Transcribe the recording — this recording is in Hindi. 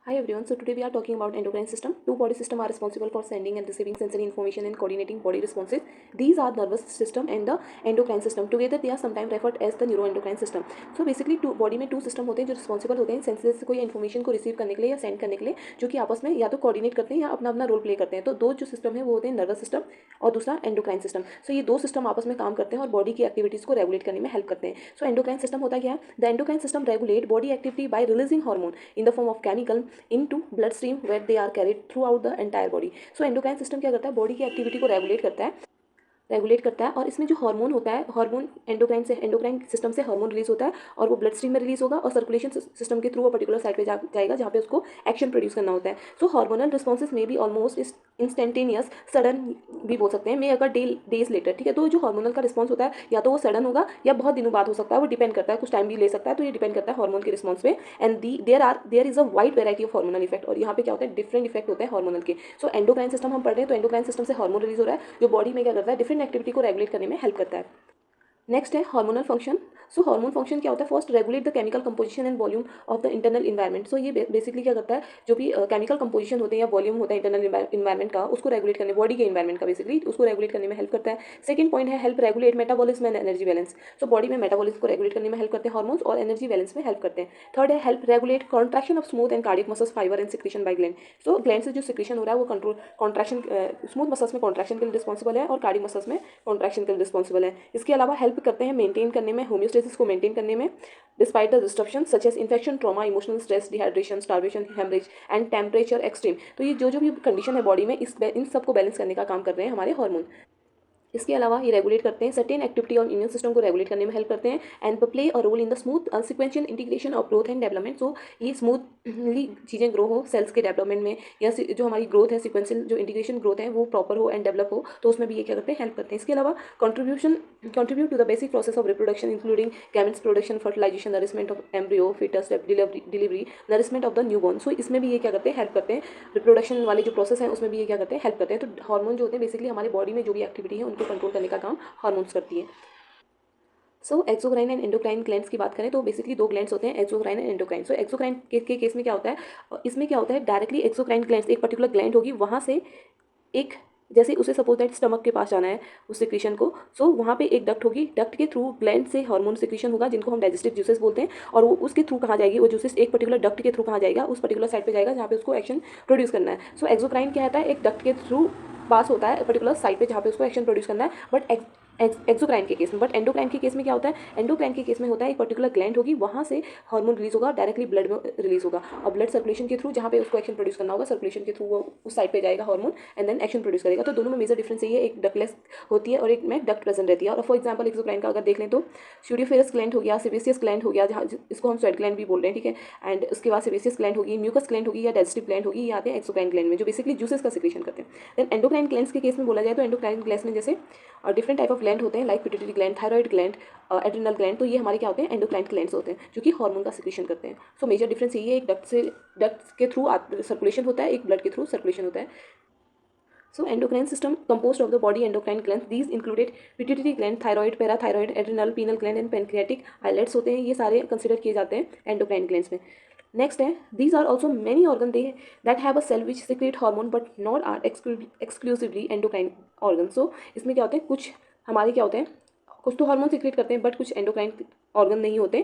Hi everyone, so today we are talking about endocrine system. Two body system are responsible for sending and receiving sensory information and coordinating body responses. These are nervous system and the endocrine system. Together they are sometimes referred as the neuroendocrine system. So basically body में टू सिस्टम होते हैं जो रिस्पॉन्सिबल होते हैं सेंसेस से कोई इन्फॉर्मेशन को रिसीव करने के लिए या सेंड करने के लिए, जो कि आपस में या तो कोऑर्डिनेट करते हैं या अपना अपना रोल प्ले करते हैं. तो दो जो सिस्टम है वो होते हैं नर्वस सिस्टम और दूसरा एंडोक्राइन सिस्टम. सो ये दो सिस्टम आपस में काम करते हैं और बॉडी की एक्टिविटीज़ को रेगुलेट करने में हेल्प करते हैं. सो एंडोक्राइन सिस्टम होता क्या है? The endocrine system regulate body activity by releasing hormone in the form of chemical into blood stream where they are carried throughout the entire body. So endocrine system क्या करता है? बॉडी की एक्टिविटी को रेगुलेट करता है और इसमें जो हार्मोन होता है, हार्मोन एंडोक्राइन सिस्टम से हार्मोन रिलीज होता है और वो ब्लड स्ट्रीम में रिलीज होगा और सर्कुलेशन सिस्टम के थ्रू वो पर्टिकुलर साइड पे जाएगा जहाँ पे उसको एक्शन प्रोड्यूस करना होता है. सो हार्मोनल रिस्पॉन्सेज में बी ऑलमोस्ट इंस्टेंटेनियस, सडन भी बोल सकते हैं, मे अगर डेज लेटर. ठीक है, तो जो हार्मोनल का रिस्पॉन्स होता है या तो वो सडन होगा या बहुत दिनों बाद हो सकता है, वो डिपेंड करता है, कुछ टाइम भी ले सकता है. तो ये डिपेंड करता है हार्मोन के रिस्पॉन्स पे. And there is a wide variety of hormonal effect. और यहाँ पे क्या होता है? डिफरेंट इफेक्ट होते हैं हार्मोनल के. सो एंडोक्राइन सिस्टम हम पढ़ रहे हैं तो एंडोक्राइन सिस्टम से हार्मोन रिलीज हो रहा है जो बॉडी में क्या करता है? डिफरेंट एक्टिविटी को रेगुलेट करने में हेल्प करता है. नेक्स्ट है hormonal function. So hormone function क्या होता है? First regulate the chemical composition and volume of the internal environment. So ये बेसिकली क्या करता है? जो भी केमिकल कंपोजिशन होते हैं या वॉल्यूम होता है इंटरनल इन्वायरमेंट का, उसको रेगुलेट करने, बॉडी के इन्वायरमेंट का बेसिकली उसको रेगुलेट करने में हेल्प करता है. सेकंड पॉइंट है help regulate metabolism and energy balance. So body में मेटाबॉलिज्म को रेगुलेट करने में हेल्प करते हैं हार्मोन्स और एनर्जी बैलेंस में हेल्प करते हैं. थर्ड है help regulate contraction of smooth and cardiac muscles fibre and secretion by gland. So gland से जो सिक्रेशन हो रहा है वो कंट्रोल कॉन्ट्रैक्शन, स्मूथ मसल्स में कॉन्ट्रैक्शन के लिए रिस्पॉन्सिबल है और कार्डियक मसल्स में कॉन्ट्रैक्शन के लिए रिस्पॉन्सिबल है. इसके अलावा हेल्प करते हैं मेंटेन करने में, होम्योस्टेसिस को मेंटेन करने में despite the disruption such as infection, trauma, emotional stress, dehydration, starvation, haemorrhage and temperature extreme. तो ये जो भी कंडीशन है बॉडी में, इन सब को बैलेंस करने का काम कर रहे हैं हमारे हार्मोन. इसके अलावा ये रेगुलेट करते हैं सर्टेन एक्टिविटी और इम्यून सिस्टम को रेगुलेट करने में हेल्प करते हैं and play a role in the smooth sequential integration of growth and development. So ये स्मूथली चीज़ें ग्रो हो सेल्स के डेवलपमेंट में, या जो हमारी ग्रोथ है, सिक्वेंशियल जो इंटीग्रेशन ग्रोथ है वो प्रॉपर हो एंड डेवलप हो, तो उसमें भी ये क्या करते हैं? हेल्प करते हैं. इसके अलावा contribute to the basic process of reproduction including gametes production, fertilization, nourishment of embryo, foetus, delivery, nourishment of the newborn. So इसमें भी ये क्या करते हैं? हेल्प करते हैं. रिप्रोडक्शन वाले जो प्रोसेस है उसमें भी ये क्या करते हैं? हेल्प करते हैं. तो हार्मोन जो होते हैं बेसिकली हमारे बॉडी में जो भी एक्टिविटी है उनको कंट्रोल करने का काम हार्मोन्स करती है. सो एक्सोक्राइन एंड एंडोक्राइन ग्लैंड्स की बात करें तो बेसिकली दो ग्लैंड्स होते हैं, exocrine and endocrine. So exocrine के केस में क्या होता है? इसमें क्या होता है? डायरेक्टली एक्सोक्राइन ग्लैंड्स, एक पर्टिकुलर ग्लैंड होगी, वहाँ से एक, जैसे उसे सपोज दैट स्टमक के पास जाना है उस सिक्रीशन को, सो वहाँ पे एक डक्ट होगी, डक्ट के थ्रू ग्लैंड से हार्मोन सिक्रीशन होगा जिनको हम डाइजेस्टिव जूसेस बोलते हैं. और वो उसके थ्रू कहाँ जाएगी? वो जूसेस एक पर्टिकुलर डक्ट के थ्रू कहाँ जाएगा? उस पर्टिकुलर साइड पे जाएगा जहाँ पे उसको एक्शन प्रोड्यूस करना है. सो एक्सोक्राइन क्या होता है? एक डक्ट के थ्रू पास होता है पर्टिकुलर साइड पे जहाँ पे उसको एक्शन प्रोड्यूस करना है. बट एक्सोक्राइन के केस में, बट एंडोक्राइन के केस में क्या होता है? एंडोक्राइन के केस में होता है एक पर्टिकुलर ग्लैंड होगी, वहाँ से हार्मोन रिलीज होगा, डायरेक्टली ब्लड में रिलीज होगा और ब्लड सर्कुलेशन के थ्रू जहाँ पे उसको एक्शन प्रोड्यूस करना होगा, सर्कुलेशन के थ्रू वो उस साइड पे जाएगा hormone and then action produce करेगा. तो दोनों में मेजर डिफरेंस यही है, एक डक्टलेस होती है और एक में डक्ट प्रेजेंट रहती है. और फॉर एग्जाम्पल एक्सोक्राइन का अगर देख लें तो स्यूडोफेरस ग्लैंड हो गया, सेबेसियस ग्लैंड हो गया, जहाँ इसको हम स्वेट ग्लैंड भी बोल रहे हैं. ठीक है, एंड उसके बाद सेबेसियस ग्लैंड होगी, म्यूकस ग्लैंड होगी या डाइजेस्टिव ग्लैंड होगी, ये आते हैं एक्सोक्राइन ग्लैंड में जो बेसिकली जूसेस का सिक्रेशन करते हैं. देन एंडोक्राइन ग्लैंड्स के केस में बोला जाए तो एंडोक्राइन ग्लैंड्स में जैसे डिफरेंट टाइप ऑफ ग्लैंड होते हैं like pituitary gland, thyroid gland, adrenal gland. तो ये हमारे क्या होते हैं? एंडोक्राइन ग्लैंड्स होते हैं जो कि हार्मोन का सिक्रेशन करते हैं. सो मेजर डिफरेंस यही है, एक डक्ट के थ्रू सर्कुलेशन होता है, एक ब्लड के थ्रू सर्कुलेशन होता है. So endocrine system composed of the body endocrine glands. These included pituitary gland, thyroid, parathyroid, adrenal, pineal gland and pancreatic islets होते हैं. ये सारे कंसिडर किए जाते हैं endocrine glands में. नेक्स्ट है these are also many organ they that have a cell which secrete hormone but not are exclusively endocrine organs. So इसमें क्या होते हैं? कुछ हमारे क्या होते हैं? कुछ तो हार्मोन सिक्रेट करते हैं बट कुछ एंडोक्राइन ऑर्गन नहीं होते.